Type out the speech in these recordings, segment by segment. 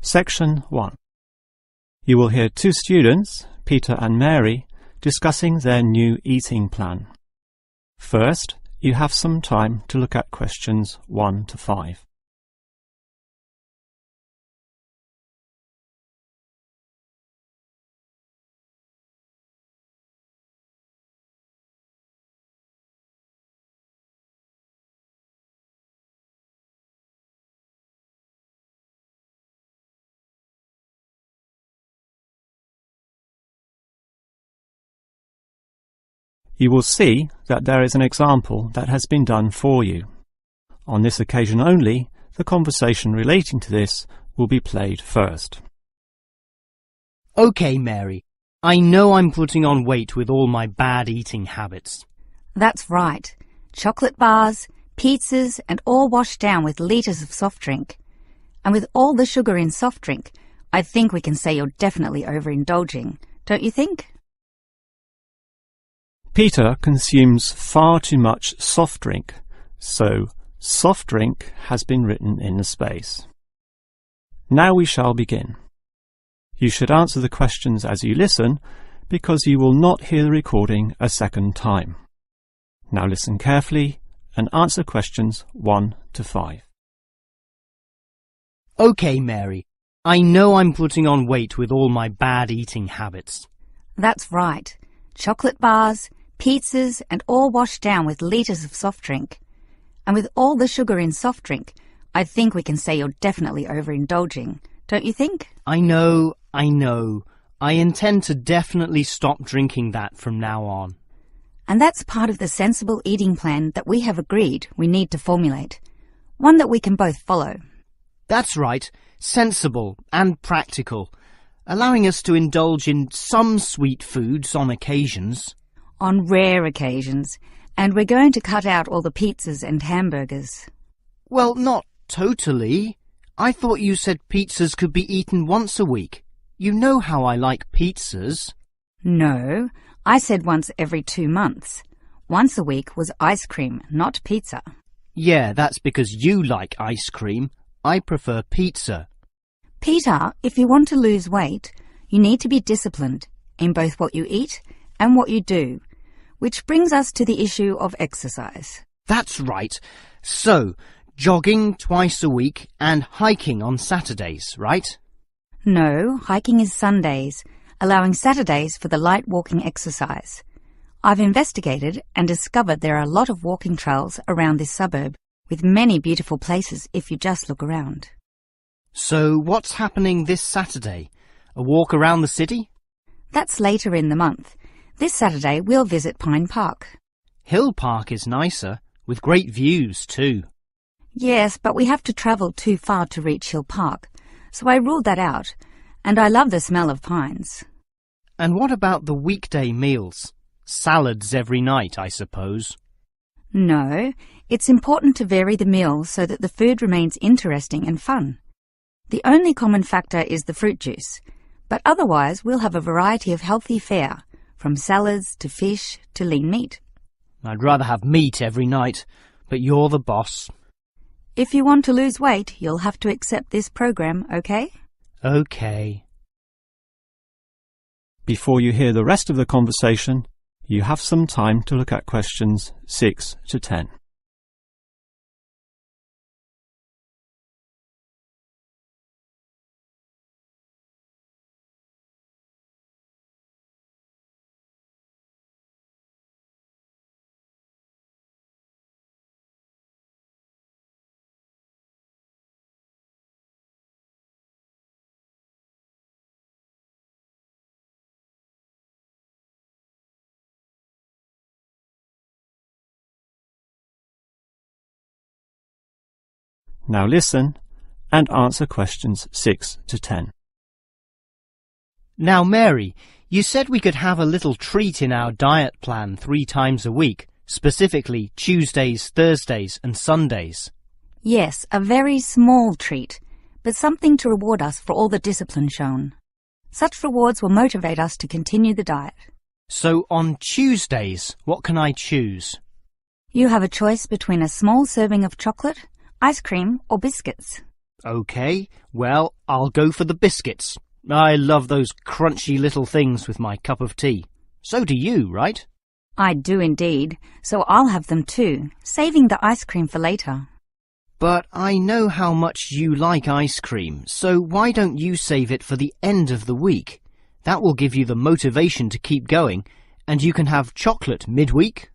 Section 1. You will hear two students, Peter and Mary, discussing their new eating plan. First, you have some time to look at questions 1 to 5. You will see that there is an example that has been done for you. On this occasion only, the conversation relating to this will be played first. Okay, Mary. I know I'm putting on weight with all my bad eating habits. That's right. Chocolate bars, pizzas, and all washed down with litres of soft drink. And with all the sugar in soft drink, I think we can say you're definitely overindulging, don't you think? Peter consumes far too much soft drink, so soft drink has been written in the space. Now we shall begin. You should answer the questions as you listen, because you will not hear the recording a second time. Now listen carefully and answer questions 1 to 5. Okay, Mary. I know I'm putting on weight with all my bad eating habits. That's right. Chocolate bars, pizzas, and all washed down with litres of soft drink. And with all the sugar in soft drink, I think we can say you're definitely overindulging, don't you think? I know. I intend to definitely stop drinking that from now on. And that's part of the sensible eating plan that we have agreed we need to formulate. One that we can both follow. That's right. Sensible and practical. Allowing us to indulge in some sweet foods on occasions. On rare occasions. And we're going to cut out all the pizzas and hamburgers. Well, not totally. I thought you said pizzas could be eaten once a week. You know how I like pizzas. No, I said once every 2 months. Once a week was ice cream, not pizza. Yeah, that's because you like ice cream. I prefer pizza. Peter, if you want to lose weight, you need to be disciplined in both what you eat and what you do, which brings us to the issue of exercise. That's right. So, jogging twice a week and hiking on Saturdays, right? No, hiking is Sundays, allowing Saturdays for the light walking exercise. I've investigated and discovered there are a lot of walking trails around this suburb, with many beautiful places if you just look around. So what's happening this Saturday? A walk around the city? That's later in the month. This Saturday we'll visit Pine Park. Hill Park is nicer, with great views too. Yes, but we have to travel too far to reach Hill Park, so I ruled that out, and I love the smell of pines. And what about the weekday meals? Salads every night, I suppose. No, it's important to vary the meals so that the food remains interesting and fun. The only common factor is the fruit juice, but otherwise we'll have a variety of healthy fare, from salads to fish to lean meat. I'd rather have meat every night, but you're the boss. If you want to lose weight, you'll have to accept this program, okay? Okay. Before you hear the rest of the conversation, you have some time to look at questions 6 to 10. Now listen and answer questions 6 to 10. Now, Mary, you said we could have a little treat in our diet plan 3 times a week, specifically Tuesdays, Thursdays and Sundays. Yes, a very small treat, but something to reward us for all the discipline shown. Such rewards will motivate us to continue the diet. So on Tuesdays, what can I choose? You have a choice between a small serving of chocolate, ice cream or biscuits. OK, well, I'll go for the biscuits. I love those crunchy little things with my cup of tea. So do you, right? I do indeed, so I'll have them too, saving the ice cream for later. But I know how much you like ice cream, so why don't you save it for the end of the week? That will give you the motivation to keep going, and you can have chocolate midweek.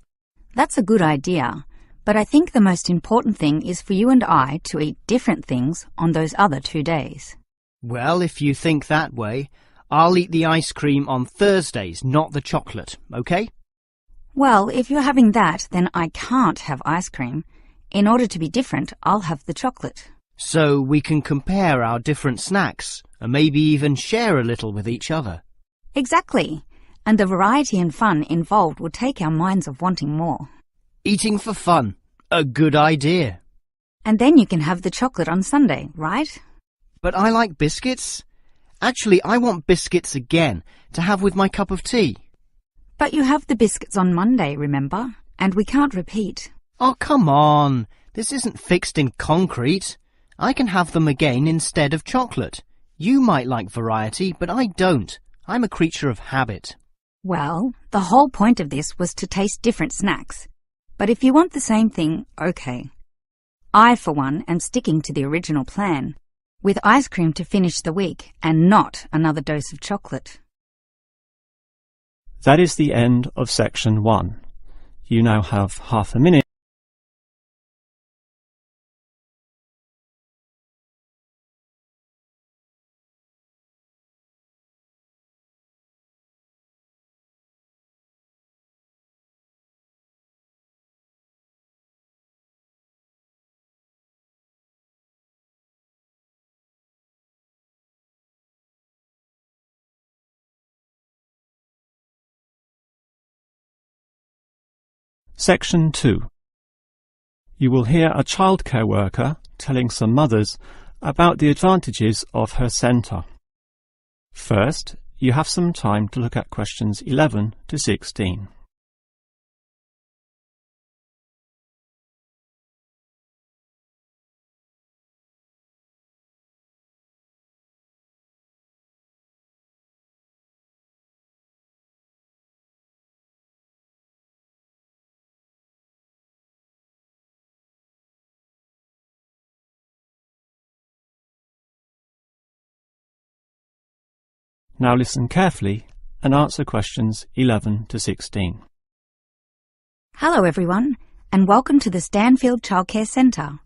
That's a good idea, but I think the most important thing is for you and I to eat different things on those other 2 days. Well, if you think that way, I'll eat the ice cream on Thursdays, not the chocolate, OK? Well, if you're having that, then I can't have ice cream. In order to be different, I'll have the chocolate. So we can compare our different snacks, and maybe even share a little with each other. Exactly. And the variety and fun involved will take our minds of wanting more. Eating for fun. A good idea. And then you can have the chocolate on Sunday, right? But I like biscuits. Actually, I want biscuits again to have with my cup of tea. But you have the biscuits on Monday, remember? And we can't repeat. Oh, come on. This isn't fixed in concrete. I can have them again instead of chocolate. You might like variety, but I don't. I'm a creature of habit. Well, the whole point of this was to taste different snacks. But if you want the same thing, OK. I, for one, am sticking to the original plan, with ice cream to finish the week and not another dose of chocolate. That is the end of section 1. You now have half a minute. Section 2. You will hear a childcare worker telling some mothers about the advantages of her centre. First, you have some time to look at questions 11 to 16. Now listen carefully and answer questions 11 to 16. Hello everyone, and welcome to the Stanfield Childcare Centre.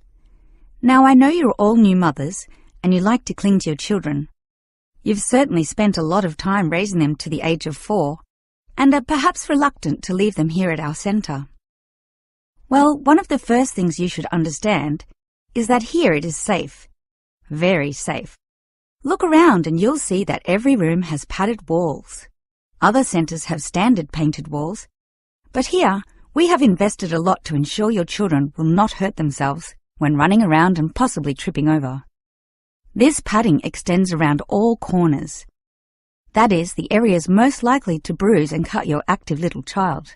Now I know you're all new mothers and you like to cling to your children. You've certainly spent a lot of time raising them to the age of 4 and are perhaps reluctant to leave them here at our centre. Well, one of the first things you should understand is that here it is safe. Very safe. Look around and you'll see that every room has padded walls. Other centres have standard painted walls, but here we have invested a lot to ensure your children will not hurt themselves when running around and possibly tripping over. This padding extends around all corners. That is, the areas most likely to bruise and cut your active little child.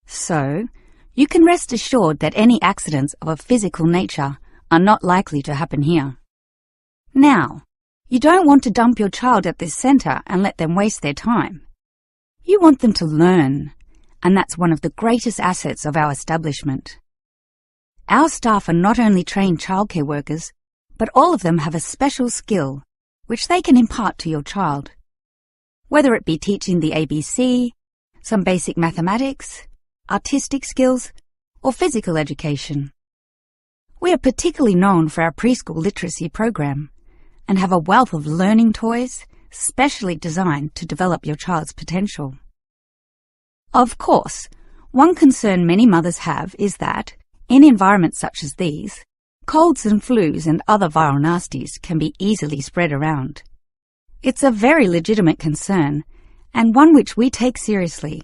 So, you can rest assured that any accidents of a physical nature are not likely to happen here. Now, you don't want to dump your child at this centre and let them waste their time. You want them to learn, and that's one of the greatest assets of our establishment. Our staff are not only trained childcare workers, but all of them have a special skill which they can impart to your child. Whether it be teaching the ABC, some basic mathematics, artistic skills, or physical education. We are particularly known for our preschool literacy program, and have a wealth of learning toys specially designed to develop your child's potential. Of course, one concern many mothers have is that, in environments such as these, colds and flus and other viral nasties can be easily spread around. It's a very legitimate concern, and one which we take seriously,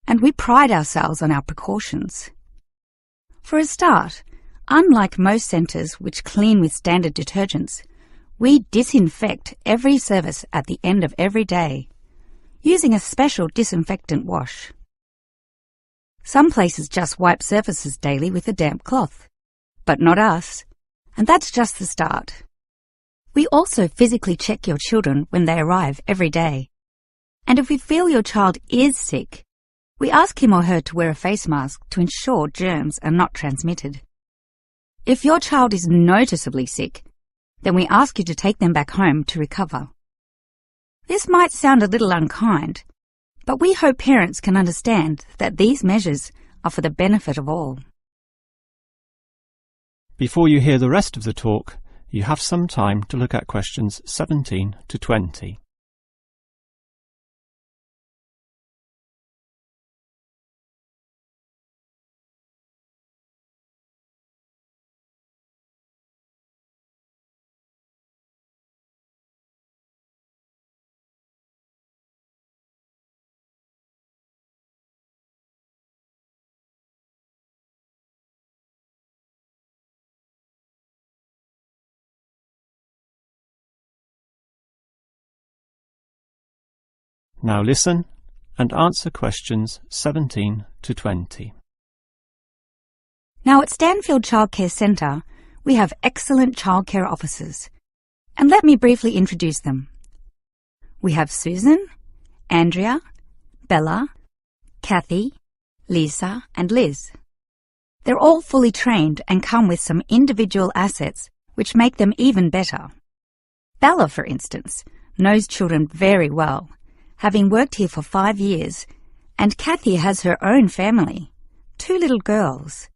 and we pride ourselves on our precautions. For a start, unlike most centres which clean with standard detergents, we disinfect every service at the end of every day, using a special disinfectant wash. Some places just wipe surfaces daily with a damp cloth, but not us, and that's just the start. We also physically check your children when they arrive every day. And if we feel your child is sick, we ask him or her to wear a face mask to ensure germs are not transmitted. If your child is noticeably sick, then we ask you to take them back home to recover. This might sound a little unkind, but we hope parents can understand that these measures are for the benefit of all. Before you hear the rest of the talk, you have some time to look at questions 17 to 20. Now listen and answer questions 17 to 20. Now at Stanfield Childcare Centre, we have excellent childcare officers. And let me briefly introduce them. We have Susan, Andrea, Bella, Kathy, Lisa and Liz. They're all fully trained and come with some individual assets which make them even better. Bella, for instance, knows children very well, having worked here for 5 years, and Kathy has her own family, 2 little girls,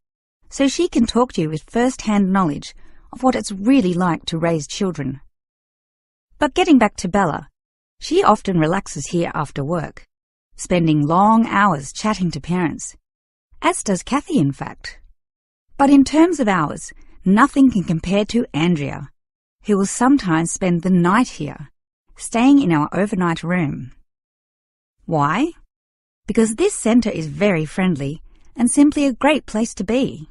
so she can talk to you with first-hand knowledge of what it's really like to raise children. But getting back to Bella, she often relaxes here after work, spending long hours chatting to parents, as does Kathy in fact. But in terms of hours, nothing can compare to Andrea, who will sometimes spend the night here, staying in our overnight room. Why? Because this centre is very friendly and simply a great place to be.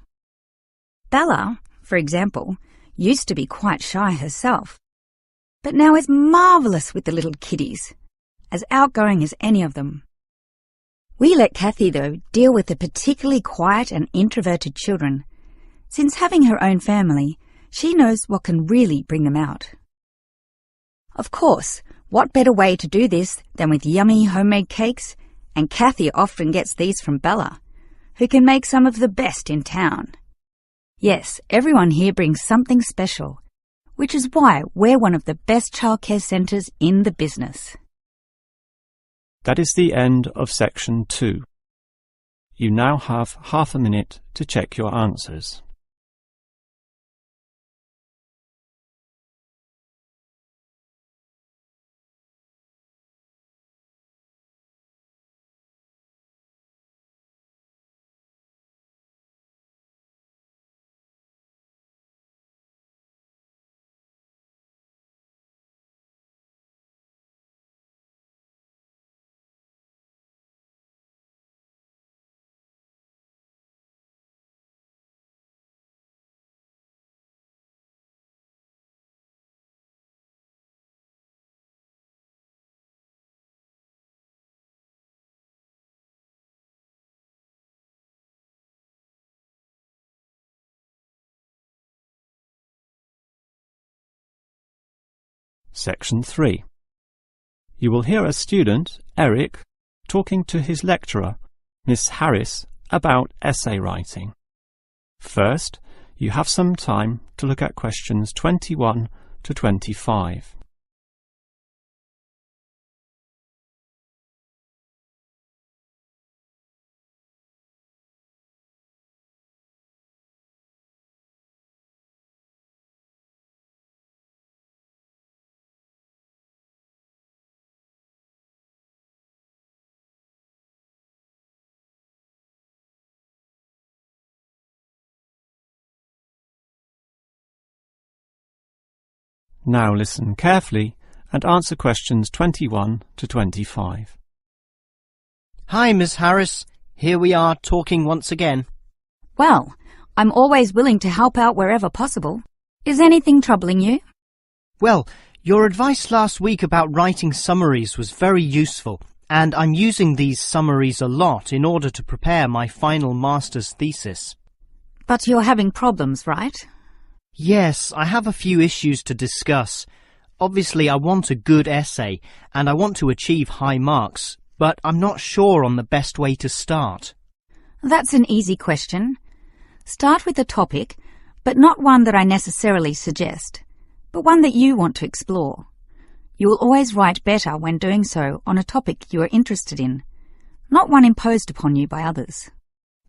Bella, for example, used to be quite shy herself, but now is marvellous with the little kiddies, as outgoing as any of them. We let Kathy, though, deal with the particularly quiet and introverted children, since having her own family, she knows what can really bring them out. Of course, what better way to do this than with yummy homemade cakes? And Kathy often gets these from Bella, who can make some of the best in town. Yes, everyone here brings something special, which is why we're one of the best childcare centres in the business. That is the end of section 2. You now have half a minute to check your answers. Section 3. You will hear a student, Eric, talking to his lecturer, Miss Harris, about essay writing. First, you have some time to look at questions 21 to 25. Now listen carefully and answer questions 21 to 25. Hi, Miss Harris. Here we are talking once again. Well, I'm always willing to help out wherever possible. Is anything troubling you? Well, your advice last week about writing summaries was very useful, and I'm using these summaries a lot in order to prepare my final master's thesis. But you're having problems, right? Yes, I have a few issues to discuss. Obviously, I want a good essay, and I want to achieve high marks, but I'm not sure on the best way to start. That's an easy question. Start with a topic, but not one that I necessarily suggest, but one that you want to explore. You will always write better when doing so on a topic you are interested in, not one imposed upon you by others.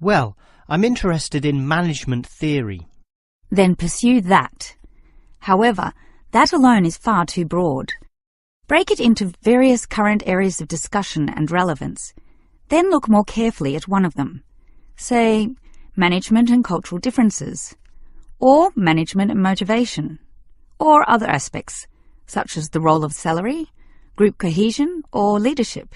Well, I'm interested in management theory. Then pursue that. However, that alone is far too broad. Break it into various current areas of discussion and relevance. Then look more carefully at one of them. Say, management and cultural differences, or management and motivation, or other aspects, such as the role of salary, group cohesion, or leadership.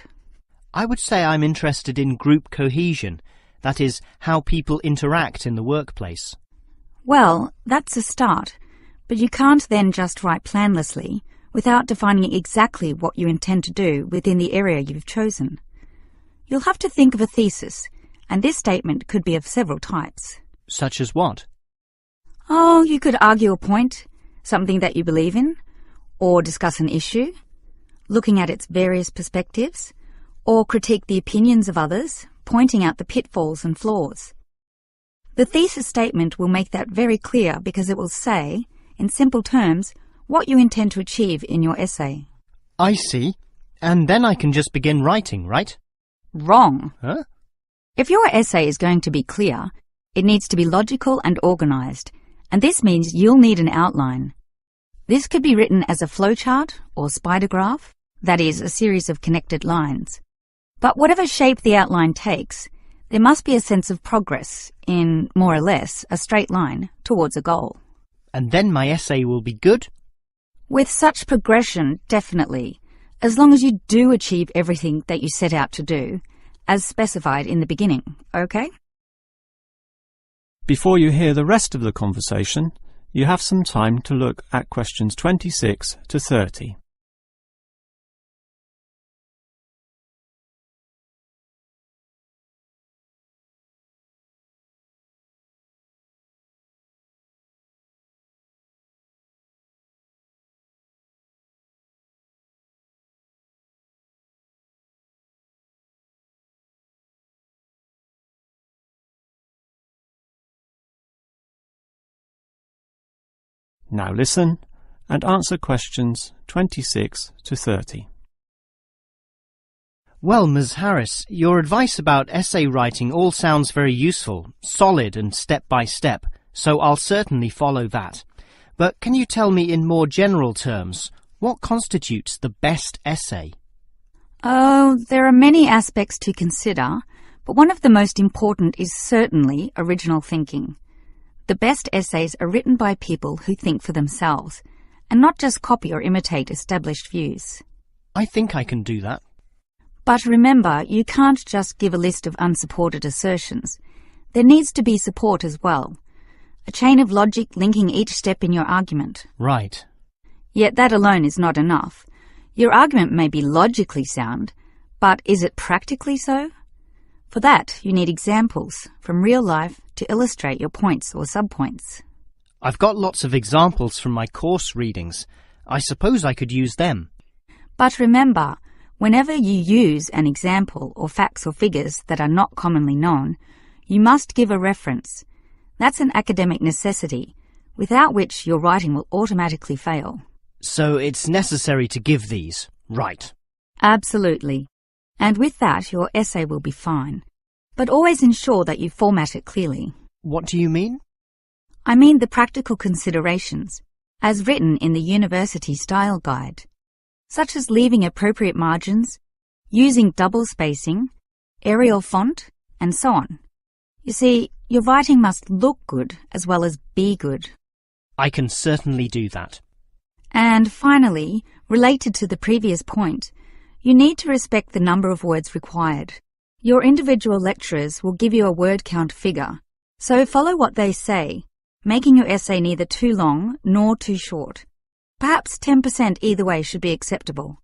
I would say I'm interested in group cohesion, that is, how people interact in the workplace. Well, that's a start, but you can't then just write planlessly without defining exactly what you intend to do within the area you've chosen. You'll have to think of a thesis, and this statement could be of several types. Such as what? Oh, you could argue a point, something that you believe in, or discuss an issue, looking at its various perspectives, or critique the opinions of others, pointing out the pitfalls and flaws. The thesis statement will make that very clear because it will say, in simple terms, what you intend to achieve in your essay. I see. And then I can just begin writing, right? Wrong. Huh? If your essay is going to be clear, it needs to be logical and organised, and this means you'll need an outline. This could be written as a flowchart or spider graph, that is, a series of connected lines. But whatever shape the outline takes, there must be a sense of progress in, more or less, a straight line towards a goal. And then my essay will be good? With such progression, definitely, as long as you do achieve everything that you set out to do, as specified in the beginning, okay? Before you hear the rest of the conversation, you have some time to look at questions 26 to 30. Now listen and answer questions 26 to 30. Well, Ms. Harris, your advice about essay writing all sounds very useful, solid and step-by-step, so I'll certainly follow that. But can you tell me in more general terms, what constitutes the best essay? Oh, there are many aspects to consider, but one of the most important is certainly original thinking. The best essays are written by people who think for themselves, and not just copy or imitate established views. I think I can do that. But remember, you can't just give a list of unsupported assertions. There needs to be support as well. A chain of logic linking each step in your argument. Right. Yet that alone is not enough. Your argument may be logically sound, but is it practically so? For that, you need examples from real life to illustrate your points or subpoints. I've got lots of examples from my course readings. I suppose I could use them. But remember, whenever you use an example or facts or figures that are not commonly known, you must give a reference. That's an academic necessity, without which your writing will automatically fail. So it's necessary to give these, right? Absolutely. And with that, your essay will be fine. But always ensure that you format it clearly. What do you mean? I mean the practical considerations, as written in the University Style Guide, such as leaving appropriate margins, using double spacing, Arial font, and so on. You see, your writing must look good as well as be good. I can certainly do that. And finally, related to the previous point, you need to respect the number of words required. Your individual lecturers will give you a word count figure, so follow what they say, making your essay neither too long nor too short. Perhaps 10% either way should be acceptable.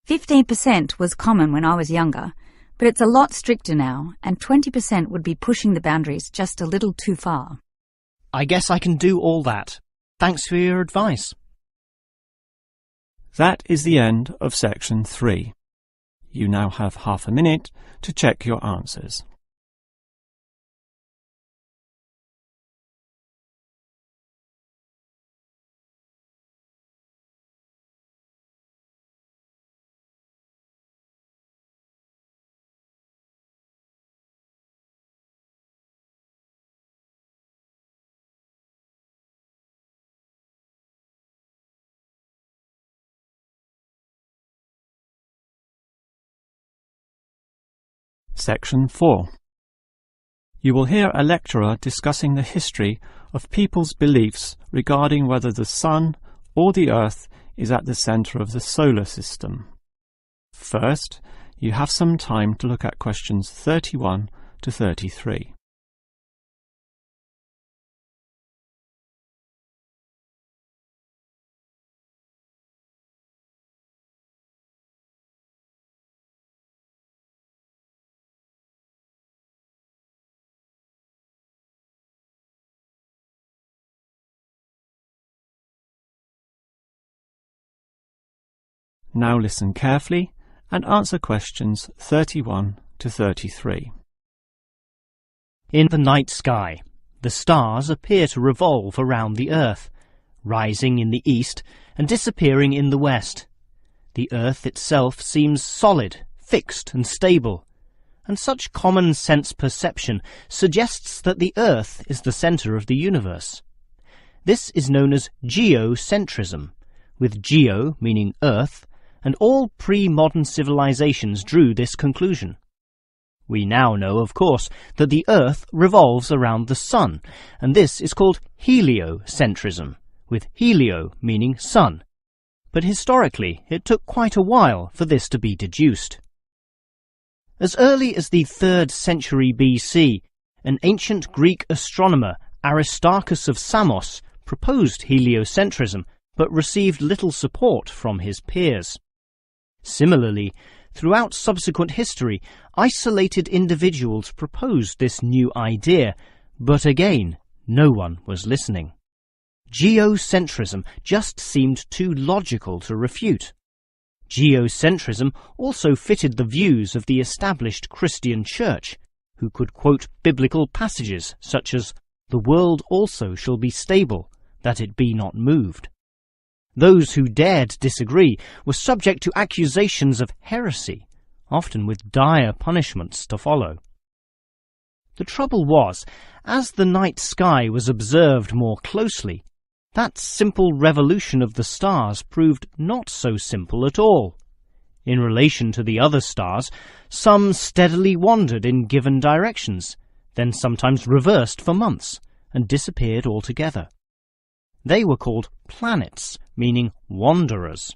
15% was common when I was younger, but it's a lot stricter now, and 20% would be pushing the boundaries just a little too far. I guess I can do all that. Thanks for your advice. That is the end of section 3. You now have half a minute to check your answers. Section 4. You will hear a lecturer discussing the history of people's beliefs regarding whether the Sun or the Earth is at the centre of the solar system. First, you have some time to look at questions 31 to 33. Now listen carefully and answer questions 31 to 33. In the night sky, the stars appear to revolve around the Earth, rising in the east and disappearing in the west. The Earth itself seems solid, fixed and stable, and such common sense perception suggests that the Earth is the centre of the universe. This is known as geocentrism, with geo meaning Earth, and all pre-modern civilizations drew this conclusion. We now know, of course, that the Earth revolves around the Sun, and this is called heliocentrism, with helio meaning sun. But historically, it took quite a while for this to be deduced. As early as the 3rd century BC, an ancient Greek astronomer, Aristarchus of Samos, proposed heliocentrism, but received little support from his peers. Similarly, throughout subsequent history, isolated individuals proposed this new idea, but again, no one was listening. Geocentrism just seemed too logical to refute. Geocentrism also fitted the views of the established Christian Church, who could quote biblical passages such as, "The world also shall be stable, that it be not moved." Those who dared disagree were subject to accusations of heresy, often with dire punishments to follow. The trouble was, as the night sky was observed more closely, that simple revolution of the stars proved not so simple at all. In relation to the other stars, some steadily wandered in given directions, then sometimes reversed for months, and disappeared altogether. They were called planets, meaning wanderers.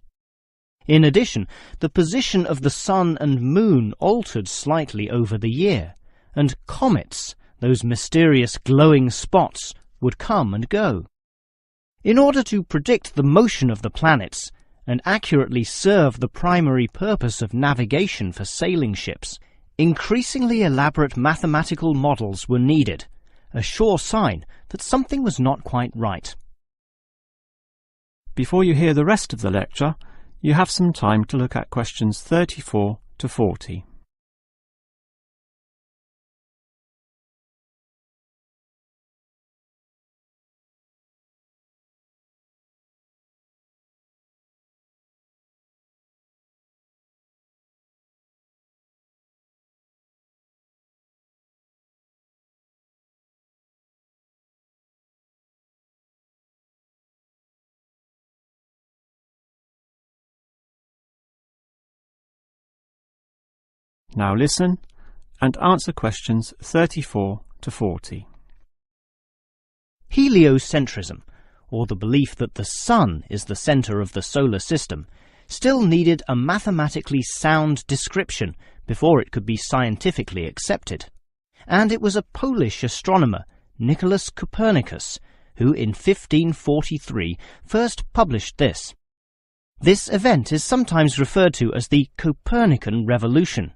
In addition, the position of the Sun and Moon altered slightly over the year, and comets, those mysterious glowing spots, would come and go. In order to predict the motion of the planets and accurately serve the primary purpose of navigation for sailing ships, increasingly elaborate mathematical models were needed, a sure sign that something was not quite right. Before you hear the rest of the lecture, you have some time to look at questions 34 to 40. Now listen and answer questions 34 to 40. Heliocentrism, or the belief that the Sun is the centre of the solar system, still needed a mathematically sound description before it could be scientifically accepted. And it was a Polish astronomer, Nicholas Copernicus, who in 1543 first published this. This event is sometimes referred to as the Copernican Revolution.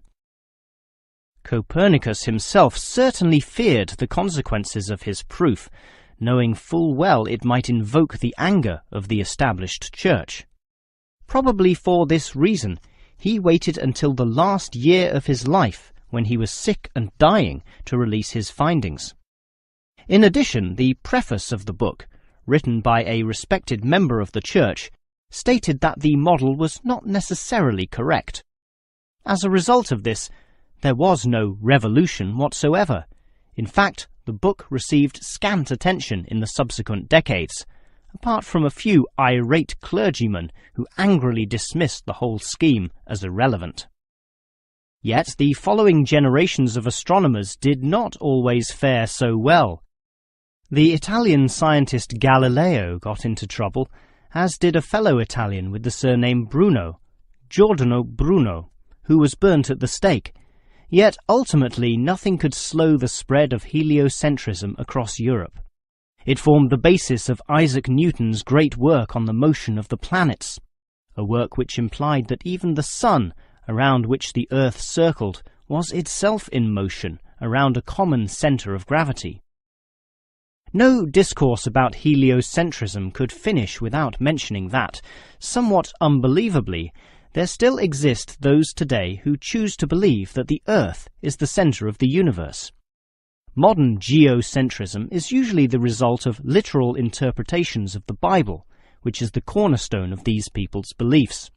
Copernicus himself certainly feared the consequences of his proof, knowing full well it might invoke the anger of the established church. Probably for this reason, he waited until the last year of his life, when he was sick and dying, to release his findings. In addition, the preface of the book, written by a respected member of the church, stated that the model was not necessarily correct. As a result of this, there was no revolution whatsoever. In fact, the book received scant attention in the subsequent decades, apart from a few irate clergymen who angrily dismissed the whole scheme as irrelevant. Yet the following generations of astronomers did not always fare so well. The Italian scientist Galileo got into trouble, as did a fellow Italian with the surname Bruno, Giordano Bruno, who was burnt at the stake. Yet ultimately nothing could slow the spread of heliocentrism across Europe. It formed the basis of Isaac Newton's great work on the motion of the planets, a work which implied that even the sun, around which the Earth circled, was itself in motion around a common centre of gravity. No discourse about heliocentrism could finish without mentioning that, somewhat unbelievably, there still exist those today who choose to believe that the Earth is the centre of the universe. Modern geocentrism is usually the result of literal interpretations of the Bible, which is the cornerstone of these people's beliefs.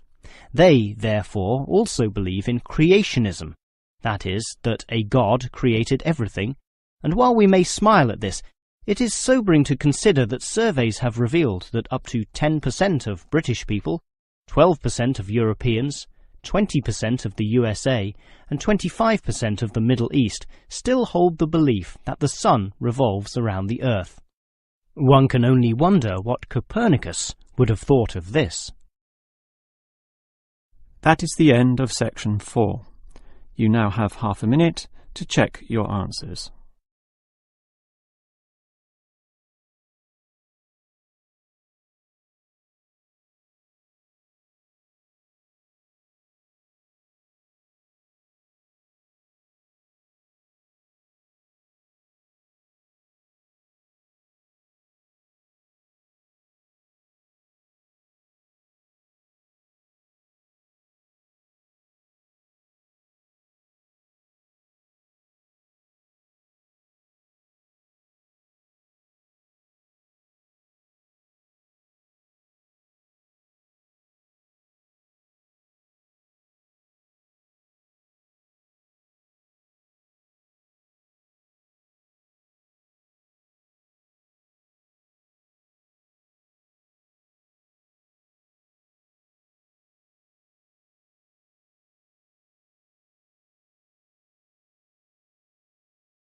They, therefore, also believe in creationism, that is, that a God created everything, and while we may smile at this, it is sobering to consider that surveys have revealed that up to 10% of British people, 12% of Europeans, 20% of the USA, and 25% of the Middle East still hold the belief that the sun revolves around the Earth. One can only wonder what Copernicus would have thought of this. That is the end of section 4. You now have half a minute to check your answers.